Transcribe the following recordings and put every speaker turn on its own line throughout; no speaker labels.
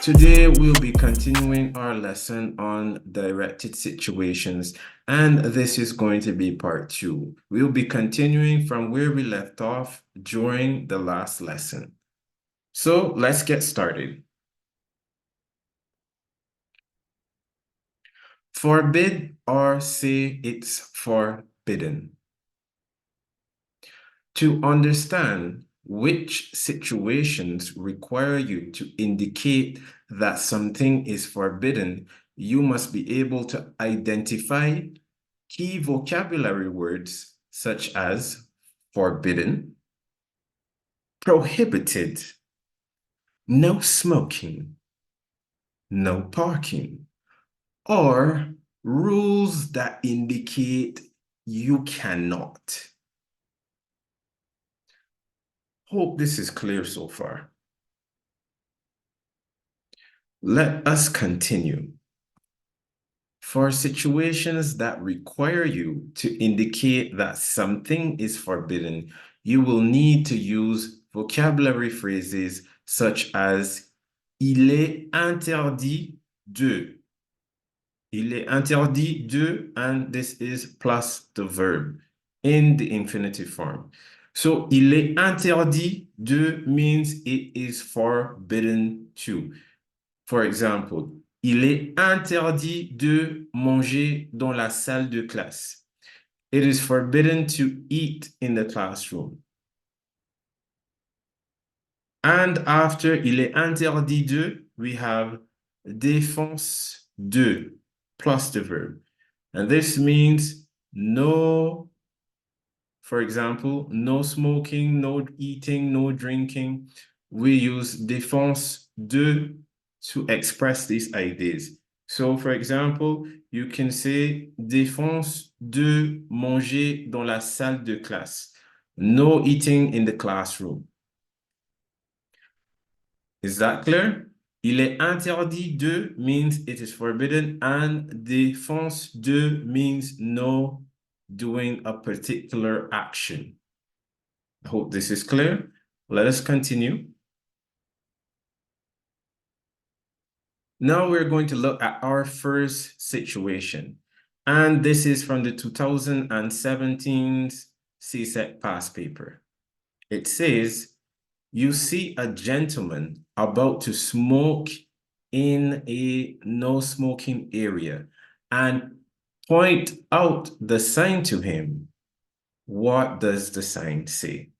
Today, we'll be continuing our lesson on directed situations, and this is going to be part 2. We'll be continuing from where we left off during the last lesson. So let's get started. Forbid or say it's forbidden. To understand which situations require you to indicate that something is forbidden, you must be able to identify key vocabulary words such as forbidden, prohibited, no smoking, no parking, or rules that indicate you cannot. Hope this is clear so far. Let us continue. For situations that require you to indicate that something is forbidden, you will need to use vocabulary phrases such as il est interdit de. Il est interdit de, and this is plus the verb in the infinitive form. So, il est interdit de means it is forbidden to. For example, il est interdit de manger dans la salle de classe. It is forbidden to eat in the classroom. And after il est interdit de, we have défense de plus the verb. And this means no, for example, no smoking, no eating, no drinking. We use défense de to express these ideas. So, for example, you can say défense de manger dans la salle de classe. No eating in the classroom. Is that clear? Il est interdit de means it is forbidden, and défense de means no doing a particular action. I hope this is clear. Let us continue. Now we're going to look at our first situation. And this is from the 2017 CSEC past paper. It says, you see a gentleman about to smoke in a no smoking area and point out the sign to him. What does the sign say?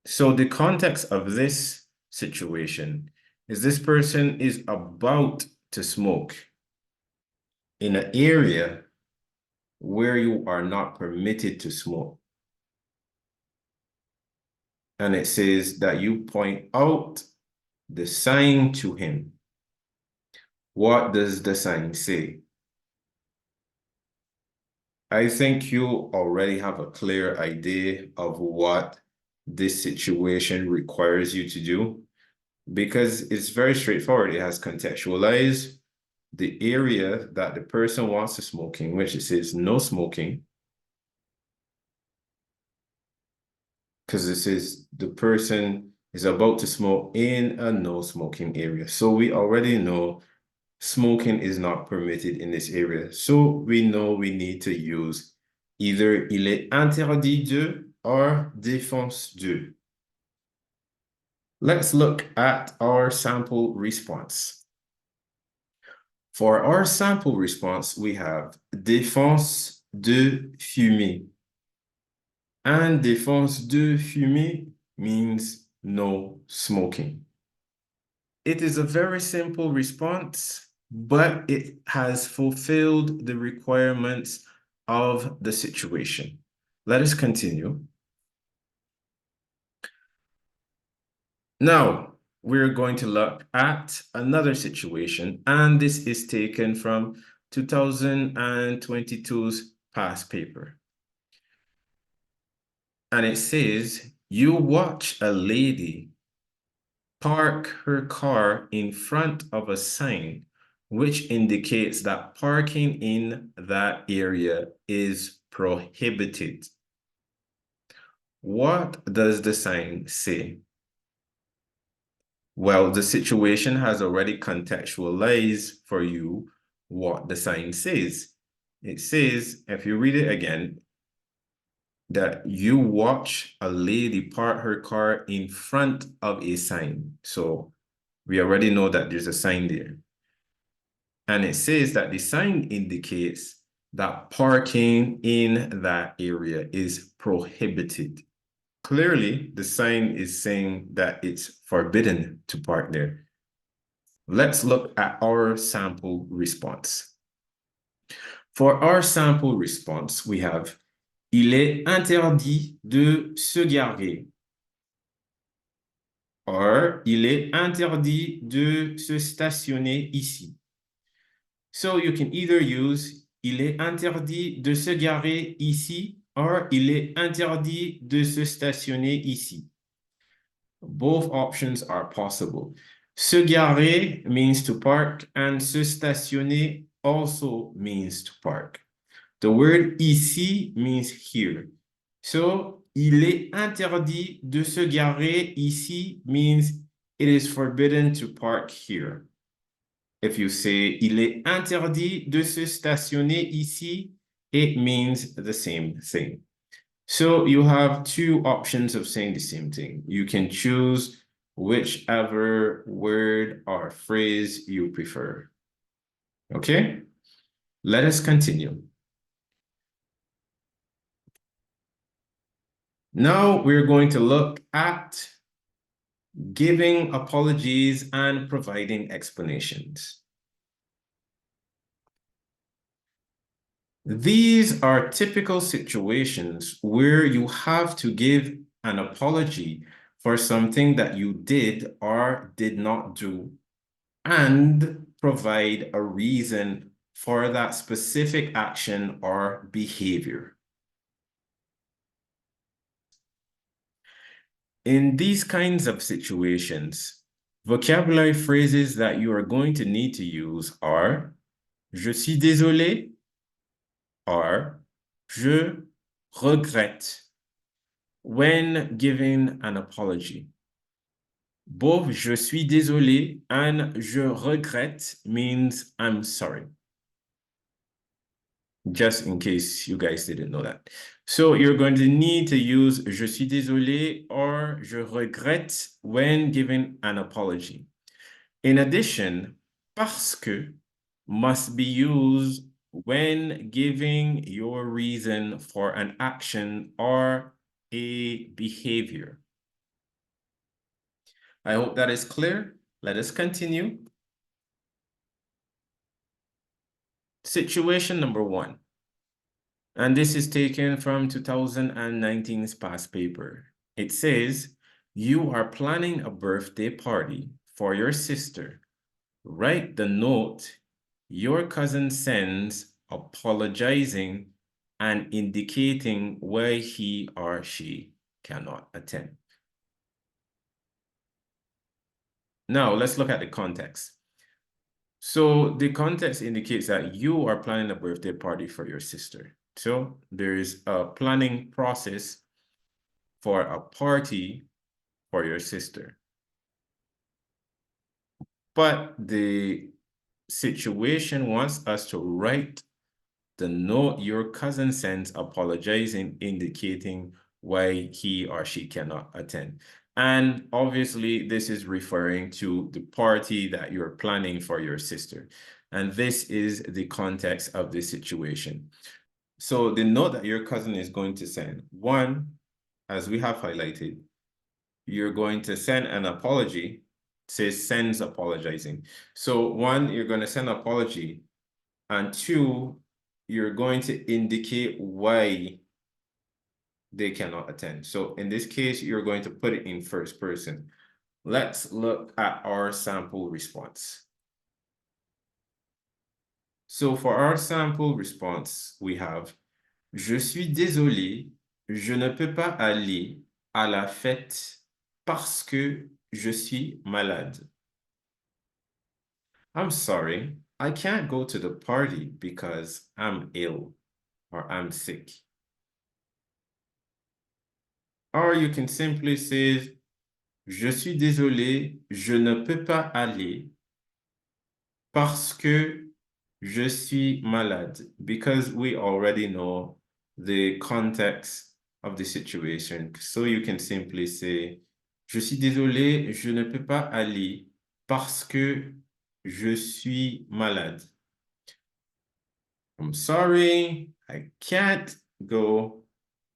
So the context of this situation is this person is about to smoke in an area where you are not permitted to smoke. And it says that you point out the sign to him. What does the sign say? I think you already have a clear idea of what this situation requires you to do, because it's very straightforward. It has contextualized the area that the person wants to smoke in, which it says no smoking, because it says the person is about to smoke in a no smoking area. So we already know smoking is not permitted in this area. So we know we need to use either il est interdit de or défense de. Let's look at our sample response. For our sample response, we have défense de fumer. And défense de fumer means no smoking. It is a very simple response, but it has fulfilled the requirements of the situation. Let us continue. Now, we're going to look at another situation, and this is taken from 2022's past paper. And it says, you watch a lady park her car in front of a sign which indicates that parking in that area is prohibited. What does the sign say? Well, the situation has already contextualized for you what the sign says. It says, if you read it again, that you watch a lady park her car in front of a sign. So we already know that there's a sign there. And it says that the sign indicates that parking in that area is prohibited. Clearly, the sign is saying that it's forbidden to park there. Let's look at our sample response. For our sample response, we have il est interdit de se garer. Or, il est interdit de se stationner ici. So you can either use il est interdit de se garer ici or il est interdit de se stationner ici. Both options are possible. Se garer means to park and se stationner also means to park. The word ici means here. So, il est interdit de se garer ici means it is forbidden to park here. If you say il est interdit de se stationner ici, it means the same thing. So you have two options of saying the same thing. You can choose whichever word or phrase you prefer. Okay? Let us continue. Now we're going to look at giving apologies and providing explanations. These are typical situations where you have to give an apology for something that you did or did not do and provide a reason for that specific action or behavior. In these kinds of situations, vocabulary phrases that you are going to need to use are je suis désolé or je regrette when giving an apology. Both je suis désolé and je regrette means I'm sorry. Just in case you guys didn't know that. So you're going to need to use je suis désolé or je regrette when giving an apology. In addition, parce que must be used when giving your reason for an action or a behavior. I hope that is clear. Let us continue. Situation number 1. And this is taken from 2019's past paper. It says, you are planning a birthday party for your sister. Write the note your cousin sends apologizing and indicating why he or she cannot attend. Now, let's look at the context. So the context indicates that you are planning a birthday party for your sister. So there is a planning process for a party for your sister. But the situation wants us to write the note your cousin sends apologizing, indicating why he or she cannot attend. And obviously, this is referring to the party that you're planning for your sister. And this is the context of the situation. So the note that your cousin is going to send, one, as we have highlighted, you're going to send an apology, says sends apologizing. So one, you're going to send an apology, and two, you're going to indicate why they cannot attend. So in this case, you're going to put it in first person. Let's look at our sample response. So for our sample response, we have je suis désolé, je ne peux pas aller à la fête parce que je suis malade. I'm sorry, I can't go to the party because I'm ill or I'm sick. Or you can simply say Je suis désolé, je ne peux pas aller parce que je suis malade. Because we already know the context of the situation. So you can simply say, je suis désolé, je ne peux pas aller parce que je suis malade. I'm sorry, I can't go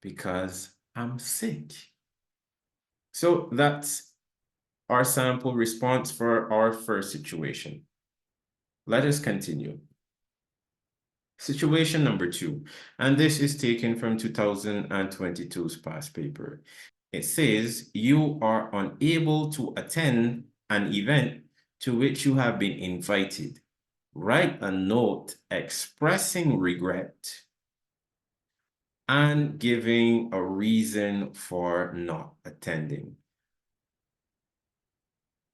because I'm sick. So that's our sample response for our first situation. Let us continue. Situation number 2, and this is taken from 2022's past paper. It says you are unable to attend an event to which you have been invited. Write a note expressing regret and giving a reason for not attending.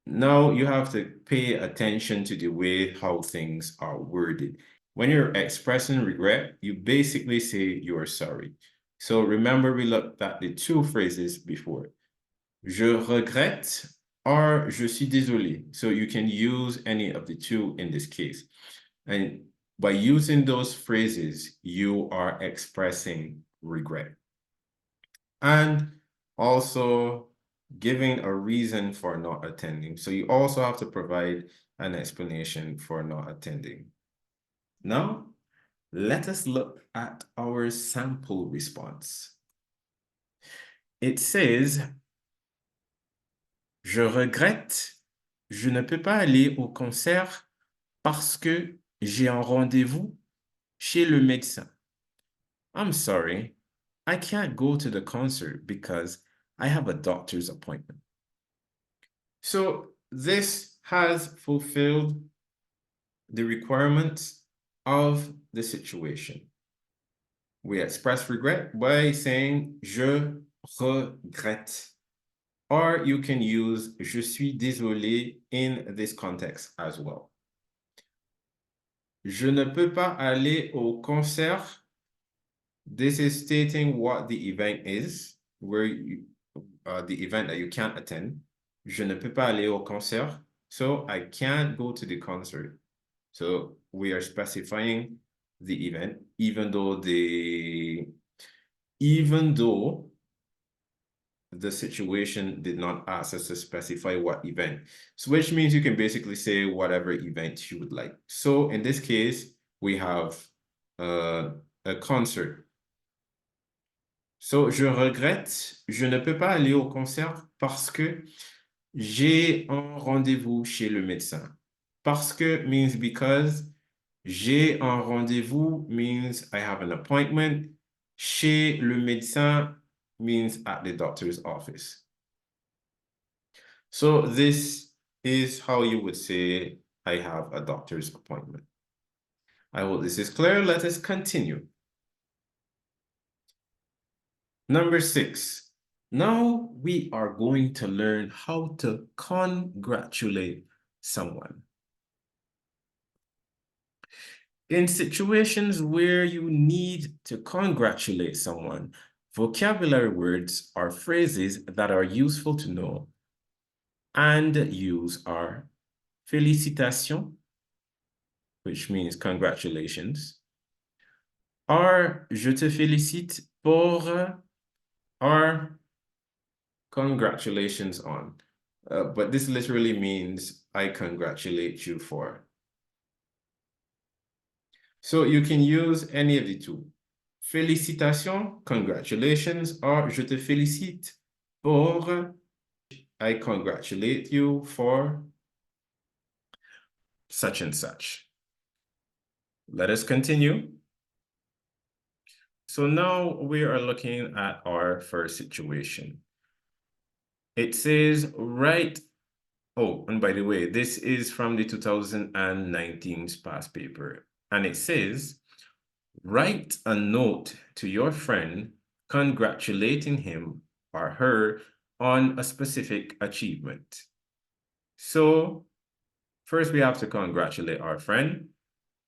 Now you have to pay attention to the way how things are worded. When you're expressing regret, you basically say you're sorry. So remember, we looked at the two phrases before. Je regrette or je suis désolé. So you can use any of the two in this case. And by using those phrases, you are expressing regret. And also giving a reason for not attending. So you also have to provide an explanation for not attending. Now, let us look at our sample response. It says, je regrette, je ne peux pas aller au concert parce que j'ai un rendez-vous chez le médecin. I'm sorry, I can't go to the concert because I have a doctor's appointment. So this has fulfilled the requirements of the situation. We express regret by saying je regrette. Or you can use je suis désolé in this context as well. Je ne peux pas aller au concert. This is stating what the event is, where you, the event that you can't attend. Je ne peux pas aller au concert, so I can't go to the concert. So we are specifying the event, even though the situation did not ask us to specify what event. So which means you can basically say whatever event you would like. So in this case, we have a concert. So, je regrette, je ne peux pas aller au concert parce que j'ai un rendez-vous chez le médecin. Parce que means because, j'ai un rendez-vous means I have an appointment. Chez le médecin means at the doctor's office. So this is how you would say I have a doctor's appointment. I hope this is clear. Let us continue. Number 6. Now we are going to learn how to congratulate someone. In situations where you need to congratulate someone, vocabulary words or phrases that are useful to know and use are félicitations, which means congratulations, or je te félicite pour, or congratulations on. But this literally means I congratulate you for. So you can use any of the two. Félicitations, congratulations, or je te félicite pour, I congratulate you for such and such. Let us continue. So now we are looking at our first situation. It says, write. Oh, and by the way, this is from the 2019's past paper. And it says, write a note to your friend congratulating him or her on a specific achievement. So first we have to congratulate our friend.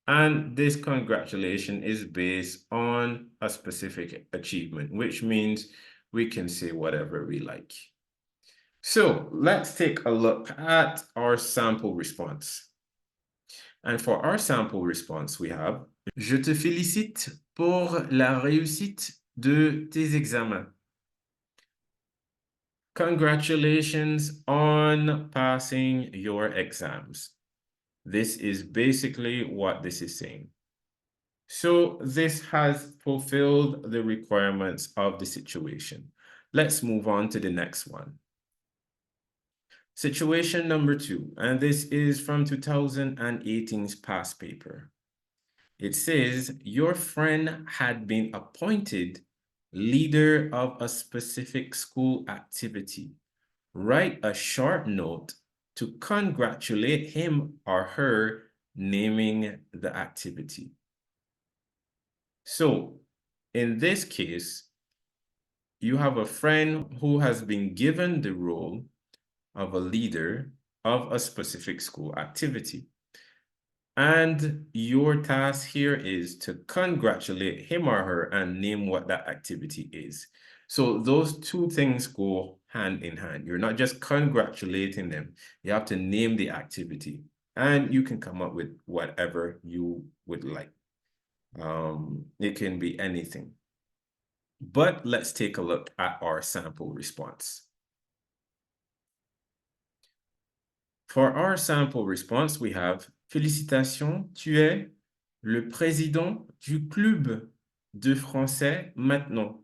And this congratulation is based on a specific achievement, which means we can say whatever we like. So let's take a look at our sample response. And for our sample response, we have Je te félicite pour la réussite de tes examens. Congratulations on passing your exams. This is basically what this is saying. So this has fulfilled the requirements of the situation. Let's move on to the next one. Situation number 2, and this is from 2018's past paper. It says, your friend had been appointed leader of a specific school activity. Write a short note to congratulate him or her, naming the activity. So in this case, you have a friend who has been given the role of a leader of a specific school activity. And your task here is to congratulate him or her and name what that activity is. So those two things go hand in hand. You're not just congratulating them. You have to name the activity. And you can come up with whatever you would like. It can be anything. But let's take a look at our sample response. For our sample response, we have Félicitations, tu es le président du club de français maintenant.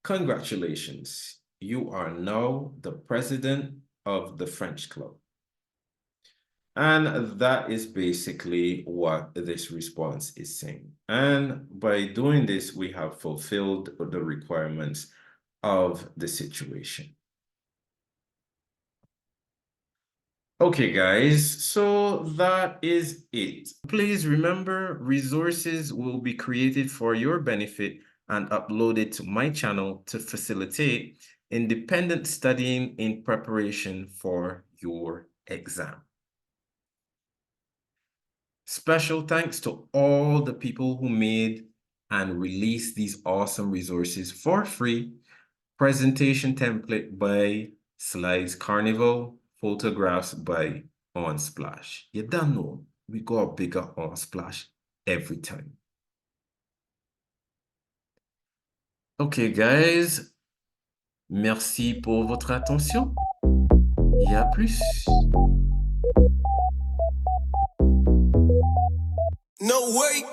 Congratulations, you are now the president of the French club. And that is basically what this response is saying. And by doing this, we have fulfilled the requirements of the situation. Okay, guys, so that is it. Please remember, resources will be created for your benefit and uploaded to my channel to facilitate independent studying in preparation for your exam. Special thanks to all the people who made and released these awesome resources for free. Presentation template by Slides Carnival, photographs by Unsplash. You don't know, we got a bigger Unsplash every time. Okay, guys. Merci pour votre attention. Et à plus.
No way.